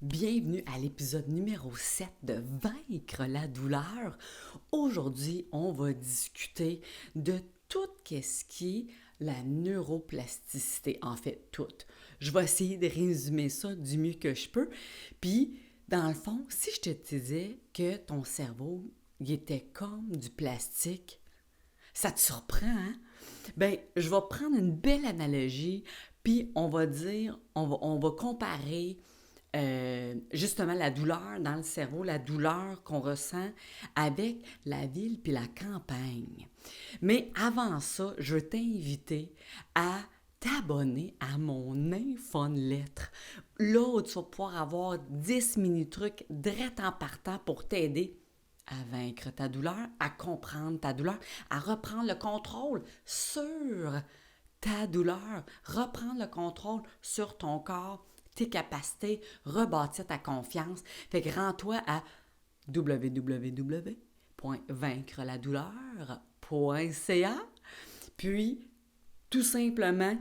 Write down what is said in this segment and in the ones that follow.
Bienvenue à l'épisode numéro 7 de Vaincre la douleur. Aujourd'hui, on va discuter de tout ce qui est la neuroplasticité. En fait, tout. Je vais essayer de résumer ça du mieux que je peux. Puis, dans le fond, si je te disais que ton cerveau, il était comme du plastique, ça te surprend, hein? Ben, je vais prendre une belle analogie, puis on va dire, on va comparer justement la douleur dans le cerveau, la douleur qu'on ressent avec la ville puis la campagne. Mais avant ça, je veux t'inviter à t'abonner à mon infolettre. Là où tu vas pouvoir avoir 10 mini-trucs direct en partant pour t'aider à vaincre ta douleur, à comprendre ta douleur, à reprendre le contrôle sur ta douleur, reprendre le contrôle sur ton corps, tes capacités, rebâtir ta confiance. Fait que rends-toi à www.vaincreladouleur.ca, puis tout simplement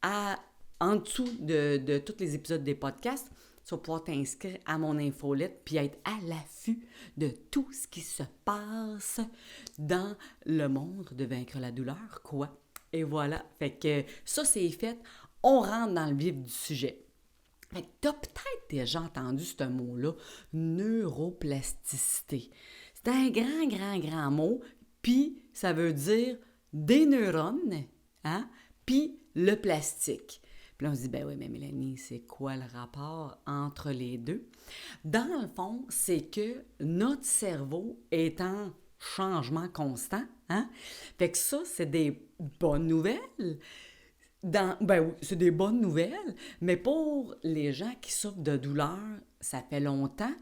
en dessous de tous les épisodes des podcasts, tu vas pouvoir t'inscrire à mon infolette puis être à l'affût de tout ce qui se passe dans le monde de Vaincre la douleur, quoi. Et voilà, fait que ça c'est fait, on rentre dans le vif du sujet. Fait que t'as peut-être déjà entendu ce mot-là, neuroplasticité. C'est un grand mot, puis ça veut dire des neurones, hein, puis le plastique. Puis là, on se dit, ben oui, mais Mélanie, c'est quoi le rapport entre les deux? Dans le fond, c'est que notre cerveau est en changement constant, hein? Fait que ça, c'est des bonnes nouvelles. Ben oui, c'est des bonnes nouvelles, mais pour les gens qui souffrent de douleur, ça fait longtemps,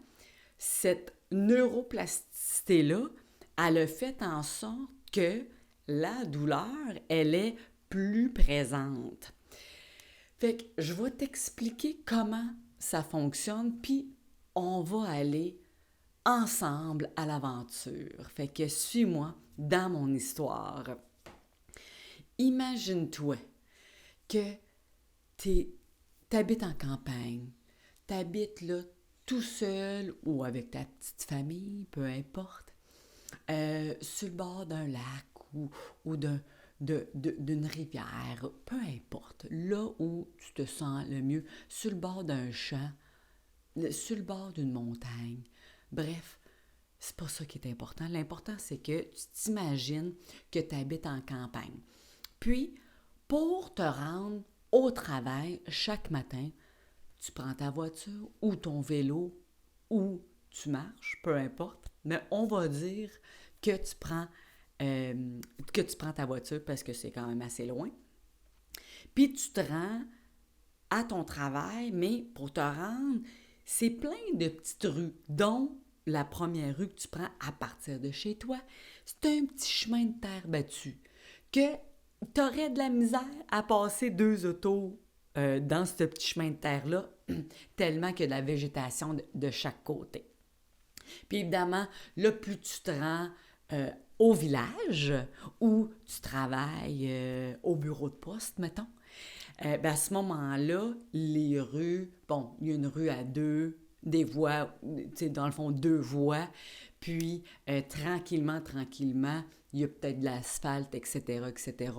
cette neuroplasticité-là, elle a fait en sorte que la douleur, elle est plus présente. Fait que je vais t'expliquer comment ça fonctionne, puis on va aller ensemble à l'aventure. Fait que suis-moi dans mon histoire. Imagine-toi que tu habites en campagne, tu habites là tout seul ou avec ta petite famille, peu importe, sur le bord d'un lac ou d'une rivière, peu importe, là où tu te sens le mieux, sur le bord d'un champ, sur le bord d'une montagne. Bref, c'est pas ça qui est important. L'important, c'est que tu t'imagines que tu habites en campagne. Puis, pour te rendre au travail chaque matin, tu prends ta voiture ou ton vélo ou tu marches, peu importe, mais on va dire que que tu prends ta voiture parce que c'est quand même assez loin. Puis tu te rends à ton travail, mais pour te rendre, c'est plein de petites rues, dont la première rue que tu prends à partir de chez toi. C'est un petit chemin de terre battue que tu aurais de la misère à passer deux autos dans ce petit chemin de terre-là, tellement qu'il y a de la végétation de chaque côté. Puis évidemment, là, plus tu te rends au village où tu travailles au bureau de poste, mettons, ben à ce moment-là, les rues, bon, il y a une rue à deux, des voies, tu sais, dans le fond, deux voies, puis tranquillement, il y a peut-être de l'asphalte, etc., etc.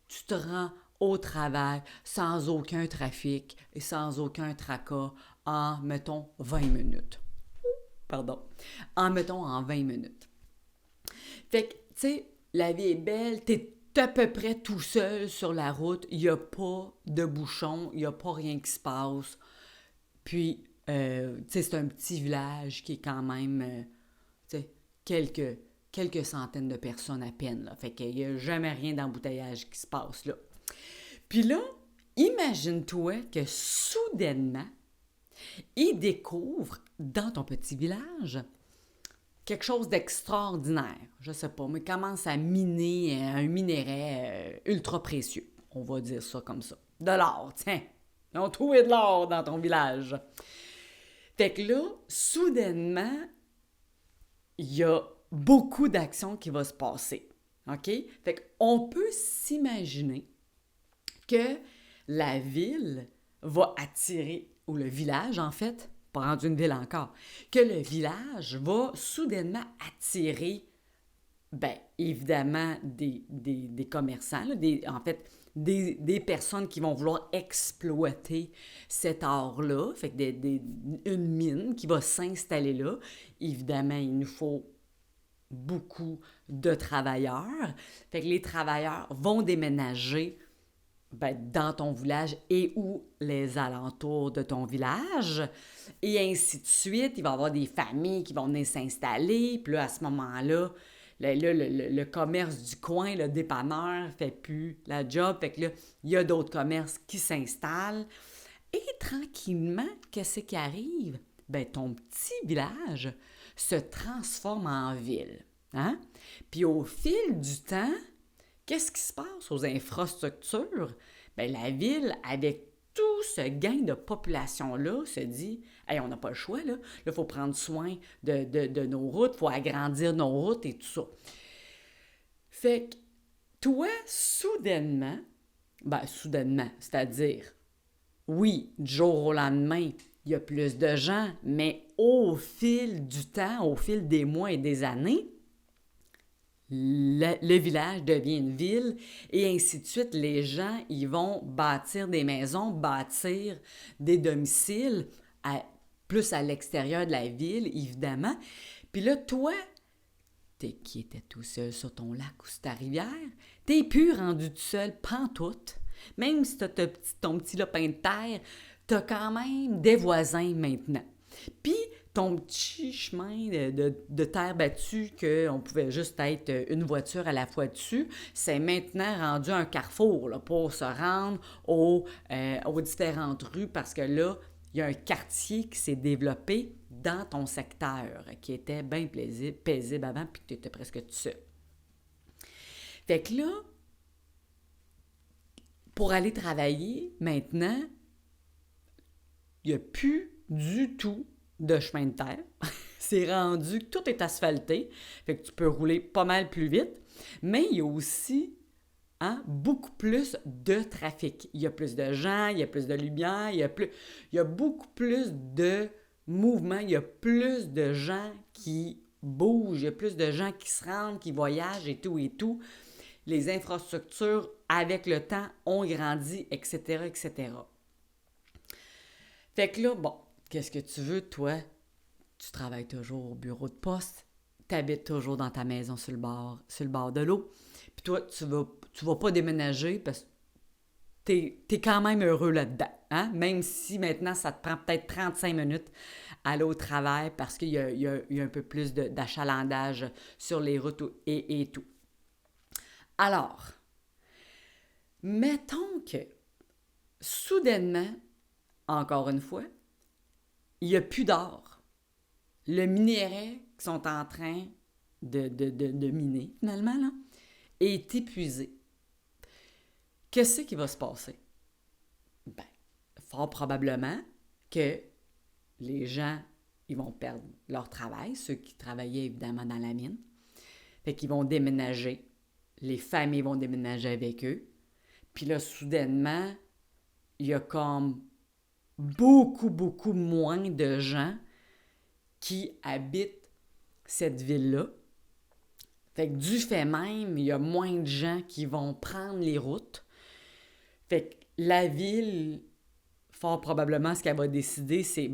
Tu te rends au travail sans aucun trafic et sans aucun tracas en, mettons, 20 minutes. Pardon. En 20 minutes. Fait que, tu sais, la vie est belle, t'es à peu près tout seul sur la route, il n'y a pas de bouchon, il n'y a pas rien qui se passe. Puis, tu sais, c'est un petit village qui est quand même, tu sais, quelques centaines de personnes à peine, là. Fait qu'il n'y a jamais rien d'embouteillage qui se passe, là. Puis là, imagine-toi que soudainement, il découvre dans ton petit village quelque chose d'extraordinaire. Je sais pas, mais commence à miner un minerai ultra précieux. On va dire ça comme ça. De l'or, tiens. Ils ont trouvé de l'or dans ton village. Fait que là, soudainement, il y a beaucoup d'actions qui vont se passer. OK? Fait qu'on peut s'imaginer que la ville va attirer, ou le village en fait, pas rendu une ville encore, que le village va soudainement attirer, bien, évidemment, des commerçants, là, en fait, des personnes qui vont vouloir exploiter cet art-là, fait que une mine qui va s'installer là. Évidemment, il nous faut beaucoup de travailleurs. Fait que les travailleurs vont déménager dans ton village et ou les alentours de ton village. Et ainsi de suite. Il va y avoir des familles qui vont venir s'installer. Puis là, à ce moment-là, le commerce du coin, le dépanneur, fait plus la job. Fait que là, il y a d'autres commerces qui s'installent. Et tranquillement, qu'est-ce qui arrive? Ton petit village se transforme en ville. Hein? Puis au fil du temps, qu'est-ce qui se passe aux infrastructures? La ville, avec tout ce gain de population-là, se dit « Hey, on n'a pas le choix, là. Là, il faut prendre soin de nos routes, il faut agrandir nos routes et tout ça. » Fait que toi, soudainement, c'est-à-dire, oui, du jour au lendemain, il y a plus de gens, mais au fil du temps, au fil des mois et des années, le village devient une ville et ainsi de suite. Les gens, ils vont bâtir des maisons, bâtir des domiciles, plus à l'extérieur de la ville, évidemment. Puis là, toi, qui étais tout seul sur ton lac ou sur ta rivière, t'es plus rendu tout seul, pantoute. Même si t'as ton petit lopin de terre, t'as quand même des voisins maintenant. Puis, ton petit chemin de terre battue qu'on pouvait juste être une voiture à la fois dessus, c'est maintenant rendu un carrefour là, pour se rendre aux différentes rues parce que là, il y a un quartier qui s'est développé dans ton secteur qui était bien paisible avant puis que tu étais presque tout seul. Fait que là, pour aller travailler, maintenant, il n'y a plus du tout de chemin de terre. C'est rendu que tout est asphalté, fait que tu peux rouler pas mal plus vite, mais il y a aussi beaucoup plus de trafic. Il y a plus de gens, il y a plus de lumière, il y a beaucoup plus de mouvement, il y a plus de gens qui bougent, il y a plus de gens qui se rendent, qui voyagent et tout et tout. Les infrastructures, avec le temps, ont grandi, etc., etc. Fait que là, qu'est-ce que tu veux, toi? Tu travailles toujours au bureau de poste, tu habites toujours dans ta maison sur le bord de l'eau, puis toi, tu vas pas déménager parce que t'es quand même heureux là-dedans, hein? Même si maintenant, ça te prend peut-être 35 minutes à aller au travail parce qu'il y a un peu plus d'achalandage sur les routes et tout. Alors, mettons que, soudainement, encore une fois, il n'y a plus d'or. Le minerai qu'ils sont en train de miner, finalement, là, est épuisé. Qu'est-ce qui va se passer? Fort probablement que les gens, ils vont perdre leur travail, ceux qui travaillaient évidemment dans la mine. Fait qu'ils vont déménager. Les familles vont déménager avec eux. Puis là, soudainement, il y a comme beaucoup, beaucoup moins de gens qui habitent cette ville-là. Fait que du fait même, il y a moins de gens qui vont prendre les routes. Fait que la ville, fort probablement, ce qu'elle va décider, c'est,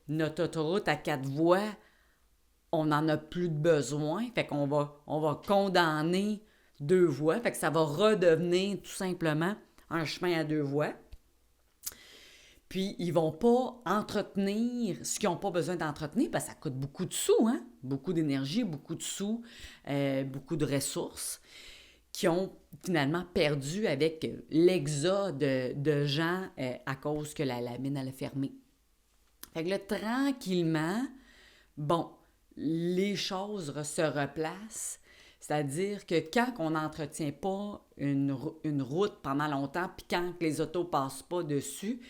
notre autoroute à 4 voies, on n'en a plus de besoin. Fait qu'on va condamner 2 voies. Fait que ça va redevenir tout simplement un chemin à 2 voies. Puis, ils ne vont pas entretenir ce qu'ils n'ont pas besoin d'entretenir parce que ça coûte beaucoup de sous, hein? Beaucoup d'énergie, beaucoup de sous, beaucoup de ressources qui ont finalement perdu avec l'exode de gens à cause que la mine allait fermer. Fait que là, tranquillement, les choses se replacent. C'est-à-dire que quand on n'entretient pas une route pendant longtemps, puis quand les autos ne passent pas dessus,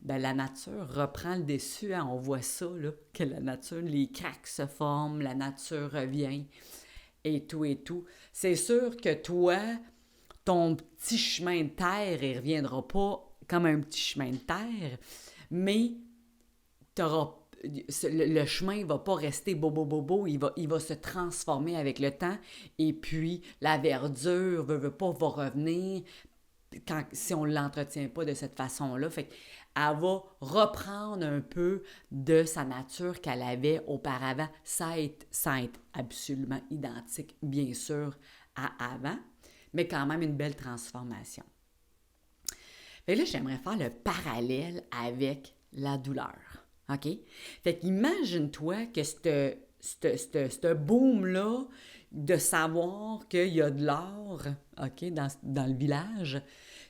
la nature reprend le dessus. Hein? On voit ça, là, que la nature, les craques se forment, la nature revient et tout et tout. C'est sûr que toi, ton petit chemin de terre, il ne reviendra pas comme un petit chemin de terre, mais le chemin ne va pas rester bobo, il va se transformer avec le temps, et puis la verdure, veut pas, va revenir si on ne l'entretient pas de cette façon-là. Fait qu'elle va reprendre un peu de sa nature qu'elle avait auparavant, sans être absolument identique, bien sûr, à avant, mais quand même une belle transformation. Fait que là, j'aimerais faire le parallèle avec la douleur. OK? Fait qu'imagine-toi que ce boom-là de savoir qu'il y a de l'or, OK, dans le village,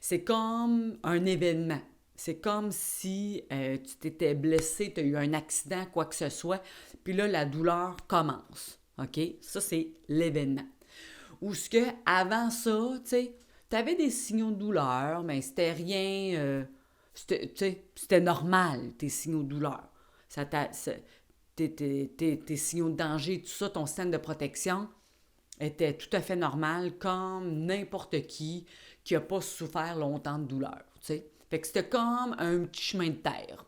c'est comme un événement. C'est comme si tu t'étais blessé, tu as eu un accident, quoi que ce soit, puis là, la douleur commence. OK? Ça, c'est l'événement. Ou ce que, avant ça, tu sais, tu avais des signaux de douleur, mais c'était rien. C'était normal, tes signaux de douleur. Tes signaux de danger, tout ça, ton système de protection était tout à fait normal, comme n'importe qui n'a pas souffert longtemps de douleur. T'sais. Fait que c'était comme un petit chemin de terre.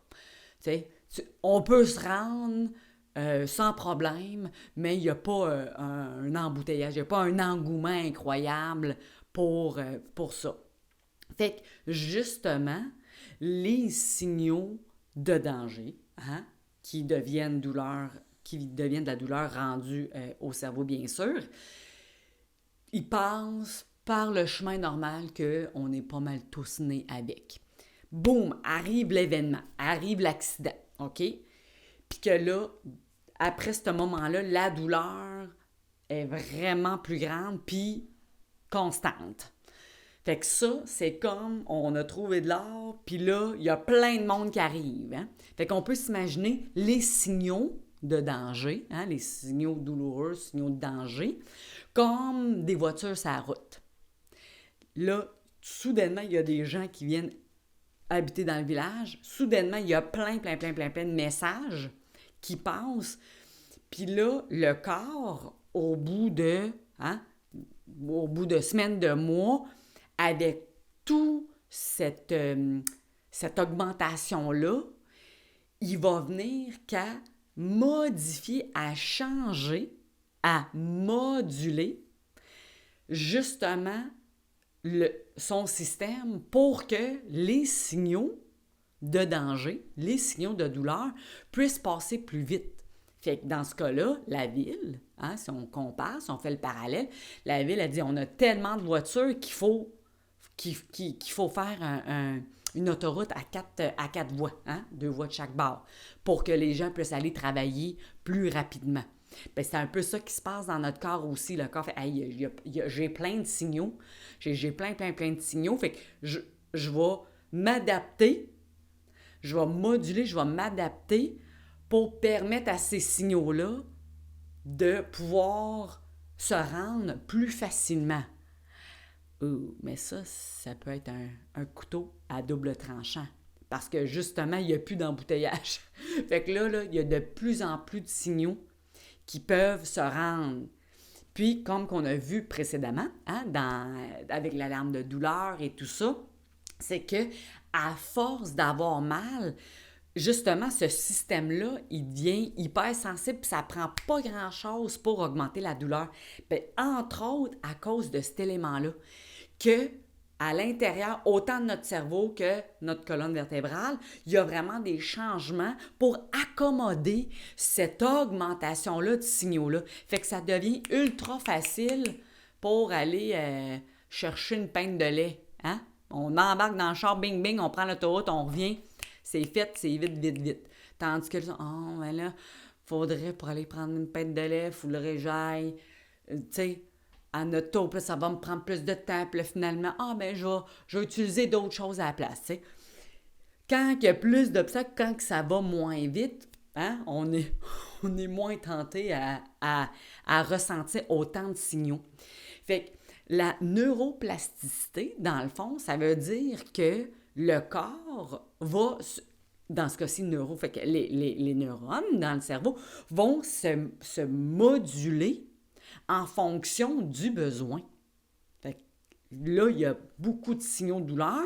On peut se rendre sans problème, mais il n'y a pas un embouteillage, il n'y a pas un engouement incroyable pour ça. Fait que, justement, les signaux de danger, hein, qui deviennent de la douleur rendue au cerveau, bien sûr, ils passent par le chemin normal qu'on est pas mal tous nés avec. Boum, arrive l'événement, arrive l'accident, OK? Puis que là, après ce moment-là, la douleur est vraiment plus grande puis constante. Fait que ça, c'est comme on a trouvé de l'or, puis là, il y a plein de monde qui arrive. Hein? Fait qu'on peut s'imaginer les signaux de danger, hein, les signaux douloureux, signaux de danger, comme des voitures sur la route. Là, soudainement, il y a des gens qui viennent habiter dans le village. Soudainement, il y a plein de messages qui passent. Puis là, le corps, au bout de semaines, de mois, avec toute cette augmentation-là, il va venir qu'à modifier, à changer, à moduler justement son système pour que les signaux de danger, les signaux de douleur puissent passer plus vite. Fait que dans ce cas-là, la ville, hein, si on compare, si on fait le parallèle, la ville a dit on a tellement de voitures qu'il faut faire une autoroute à quatre voies, hein, 2 voies de chaque bord, pour que les gens puissent aller travailler plus rapidement. Bien, c'est un peu ça qui se passe dans notre corps aussi. Le corps fait hey, j'ai plein de signaux, j'ai plein de signaux, fait que je vais m'adapter, je vais moduler, je vais m'adapter pour permettre à ces signaux-là de pouvoir se rendre plus facilement. Mais ça peut être un couteau à double tranchant. Parce que justement, il n'y a plus d'embouteillage. Fait que là, il y a de plus en plus de signaux qui peuvent se rendre. Puis, comme qu'on a vu précédemment, hein, avec l'alarme de douleur et tout ça, c'est que à force d'avoir mal, justement, ce système-là, il devient hyper sensible, puis ça prend pas grand-chose pour augmenter la douleur. Bien, entre autres, à cause de cet élément-là, que à l'intérieur, autant de notre cerveau que notre colonne vertébrale, il y a vraiment des changements pour accommoder cette augmentation-là de signaux-là. Fait que ça devient ultra facile pour aller chercher une pinte de lait. Hein? On embarque dans le char, bing, bing, on prend l'autoroute, on revient. C'est fait, c'est vite. Tandis que ben là, faudrait pour aller prendre une pinte de lait, faudrait que j'aille, tu sais, à notre taux, puis là, ça va me prendre plus de temps, puis là, finalement, je vais utiliser d'autres choses à la place, tu sais. Quand il y a plus d'obstacles, quand ça va moins vite, hein, on est moins tenté à ressentir autant de signaux. Fait que la neuroplasticité, dans le fond, ça veut dire que le corps va, dans ce cas-ci, fait que les neurones dans le cerveau vont se moduler en fonction du besoin. Fait que là, il y a beaucoup de signaux de douleur,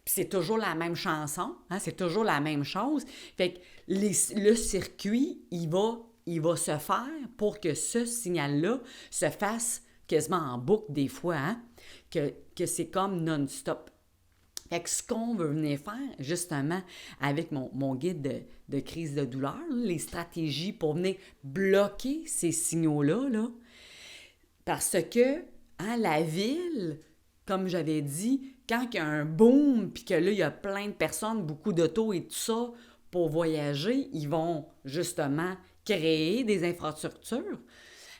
Puis c'est toujours la même chanson, hein, c'est toujours la même chose. Fait que le circuit, il va se faire pour que ce signal-là se fasse quasiment en boucle des fois, hein, que c'est comme non-stop. Fait que ce qu'on veut venir faire, justement, avec mon guide de crise de douleur, les stratégies pour venir bloquer ces signaux-là, là, parce que hein, la ville, comme j'avais dit, quand il y a un boom, puis que là, il y a plein de personnes, beaucoup d'autos et tout ça, pour voyager, ils vont justement créer des infrastructures.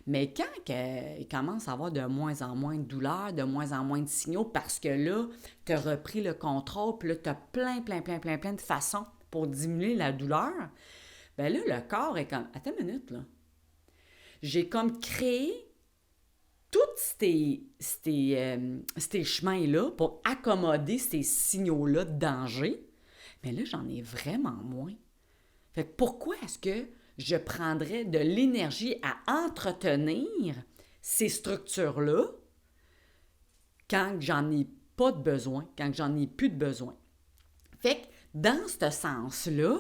Mais quand il commence à avoir de moins en moins de douleurs, de moins en moins de signaux, parce que là, tu as repris le contrôle, puis là, tu as plein de façons pour diminuer la douleur, bien là, le corps est comme, attends une minute, là. J'ai comme créé tous ces chemins-là pour accommoder ces signaux-là de danger, mais là, j'en ai vraiment moins. Fait que pourquoi est-ce que je prendrais de l'énergie à entretenir ces structures-là quand j'en ai pas de besoin, quand j'en ai plus de besoin? Fait que dans ce sens-là,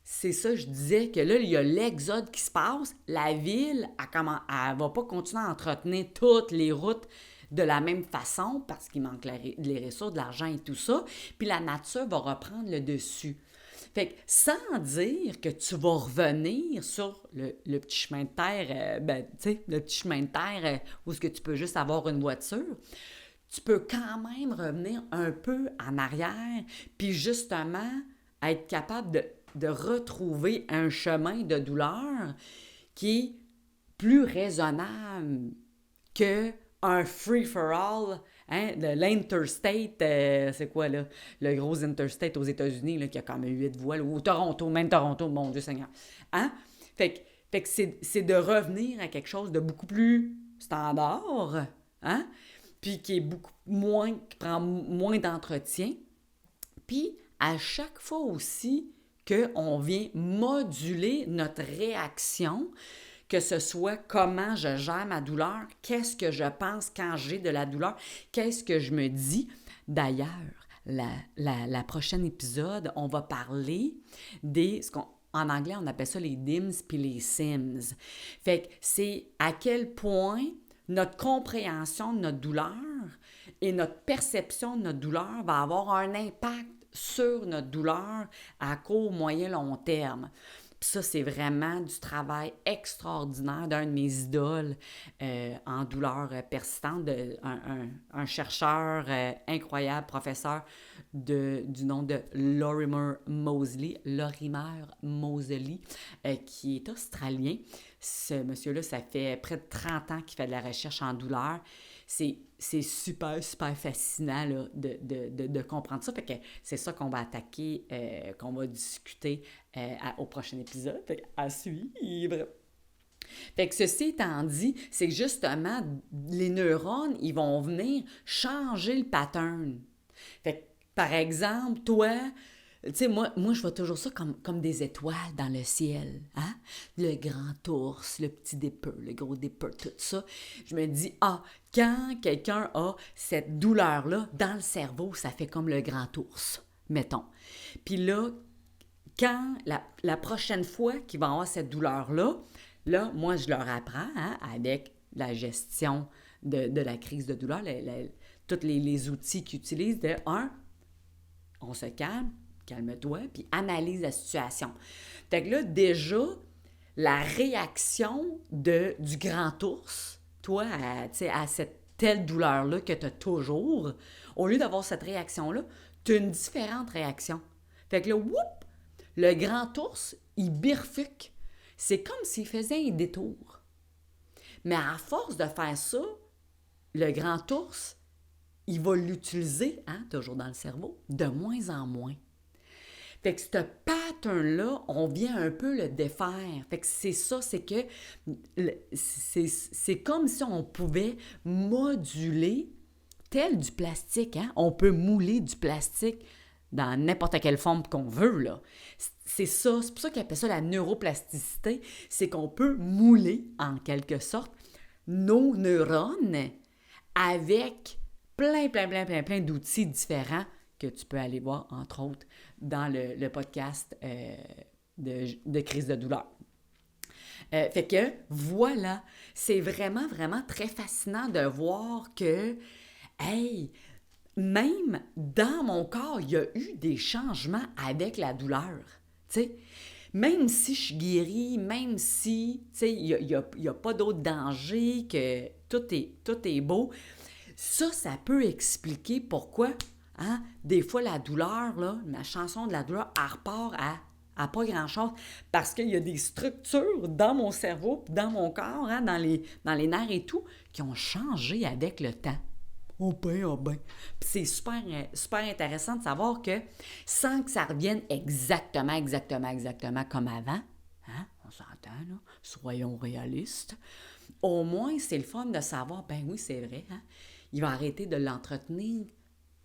c'est ça, je disais que là, il y a l'exode qui se passe. La ville, elle ne va pas continuer à entretenir toutes les routes de la même façon parce qu'il manque les ressources, de l'argent et tout ça. Puis la nature va reprendre le dessus. Fait que sans dire que tu vas revenir sur le petit chemin de terre, tu sais, le petit chemin de terre où est-ce que tu peux juste avoir une voiture, tu peux quand même revenir un peu en arrière, puis justement être capable de retrouver un chemin de douleur qui est plus raisonnable qu'un free-for-all, hein, l'interstate, c'est quoi là? Le gros interstate aux États-Unis là, qui a quand même 8 voies, là, ou Toronto, même Toronto, mon Dieu Seigneur. Hein? Fait que c'est de revenir à quelque chose de beaucoup plus standard, hein? Puis qui est beaucoup moins, qui prend moins d'entretien. Puis à chaque fois aussi qu'on vient moduler notre réaction, que ce soit comment je gère ma douleur, qu'est-ce que je pense quand j'ai de la douleur, qu'est-ce que je me dis. D'ailleurs, la prochaine épisode, on va parler en anglais, on appelle ça les DIMS puis les SIMS. Fait que c'est à quel point notre compréhension de notre douleur et notre perception de notre douleur va avoir un impact sur notre douleur à court, moyen, long terme. Puis ça, c'est vraiment du travail extraordinaire d'un de mes idoles en douleur persistante, un chercheur incroyable, professeur du nom de Lorimer Moseley, qui est australien. Ce monsieur-là, ça fait près de 30 ans qu'il fait de la recherche en douleur. C'est super fascinant là, de comprendre ça. Fait que c'est ça qu'on va attaquer, qu'on va discuter au prochain épisode. Fait à suivre. Fait que ceci étant dit, c'est que justement, les neurones, ils vont venir changer le pattern. Fait que, par exemple, toi, tu sais, moi, je vois toujours ça comme des étoiles dans le ciel. Hein? Le grand ours, le petit dipper, le gros dipper, tout ça. Je me dis, quand quelqu'un a cette douleur-là, dans le cerveau, ça fait comme le grand ours, mettons. Puis là, quand la prochaine fois qu'ils vont avoir cette douleur-là, là, moi, je leur apprends, hein, avec la gestion de la crise de douleur, tous les outils qu'ils utilisent, on se calme-toi, puis analyse la situation. Fait que là, déjà, la réaction du grand ours, toi, à cette telle douleur-là que tu as toujours, au lieu d'avoir cette réaction-là, tu as une différente réaction. Fait que là, le grand ours, il bifurque. C'est comme s'il faisait un détour. Mais à force de faire ça, le grand ours, il va l'utiliser, hein, toujours dans le cerveau, de moins en moins. Fait que ce pattern-là, on vient un peu le défaire. Fait que c'est ça, c'est que c'est comme si on pouvait moduler tel du plastique, hein? On peut mouler du plastique dans n'importe quelle forme qu'on veut, là. C'est ça, c'est pour ça qu'ils appellent ça la neuroplasticité, c'est qu'on peut mouler, en quelque sorte, nos neurones avec plein d'outils différents que tu peux aller voir, entre autres, dans le podcast de crise de douleur. Fait que, voilà, c'est vraiment, vraiment très fascinant de voir que, hey, même dans mon corps, il y a eu des changements avec la douleur. Tu sais, même si je suis guérie, même si, tu sais, il y a pas d'autre danger, que tout est beau, ça peut expliquer pourquoi, hein, des fois la douleur, là, ma chanson de la douleur, elle repart à pas grand-chose, parce qu'il y a des structures dans mon cerveau, dans mon corps, hein, dans les nerfs et tout, qui ont changé avec le temps. Oh ben, oh ben. Puis c'est super, super intéressant de savoir que sans que ça revienne exactement comme avant, hein, on s'entend, là, soyons réalistes, au moins c'est le fun de savoir, ben oui, c'est vrai, hein, il va arrêter de l'entretenir,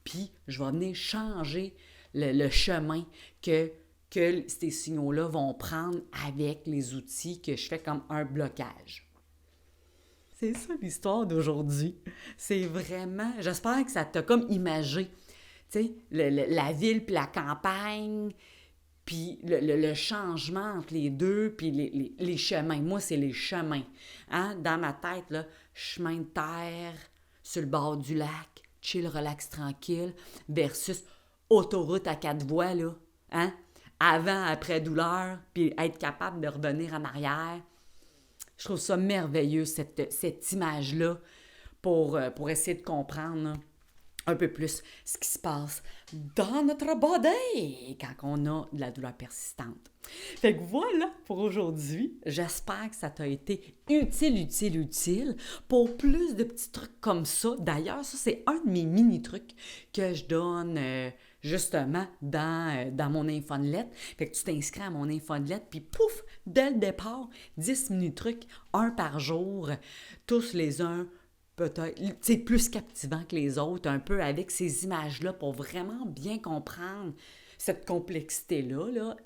puis je vais venir changer le chemin que ces signaux-là vont prendre avec les outils que je fais comme un blocage. C'est ça l'histoire d'aujourd'hui. C'est vraiment... J'espère que ça t'a comme imagé, tu sais, la ville puis la campagne, puis le changement entre les deux, puis les chemins. Moi, c'est les chemins. Hein? Dans ma tête, là, chemin de terre, sur le bord du lac, chill, relax, tranquille, versus autoroute à 4 voies, là. Hein? Avant, après douleur, puis être capable de revenir en arrière. Je trouve ça merveilleux, cette image-là, pour essayer de comprendre là, un peu plus ce qui se passe dans notre body quand on a de la douleur persistante. Fait que voilà pour aujourd'hui. J'espère que ça t'a été utile pour plus de petits trucs comme ça. D'ailleurs, ça, c'est un de mes mini-trucs que je donne justement dans mon infolettre. Fait que tu t'inscris à mon infolettre, puis pouf, dès le départ, 10 mini-trucs, un par jour, tous les uns peut-être, c'est plus captivant que les autres, un peu avec ces images-là pour vraiment bien comprendre cette complexité-là là,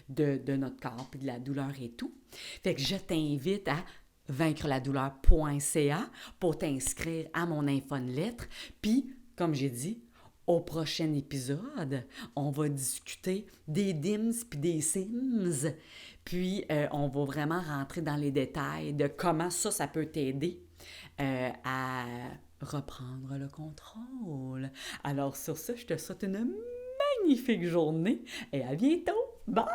de notre corps puis de la douleur et tout. Fait que je t'invite à vaincreladouleur.ca pour t'inscrire à mon infolettre. Puis, comme j'ai dit, au prochain épisode, on va discuter des DIMS puis des SIMS. Puis, on va vraiment rentrer dans les détails de comment ça peut t'aider à reprendre le contrôle. Alors sur ce, je te souhaite une magnifique journée et à bientôt. Bye!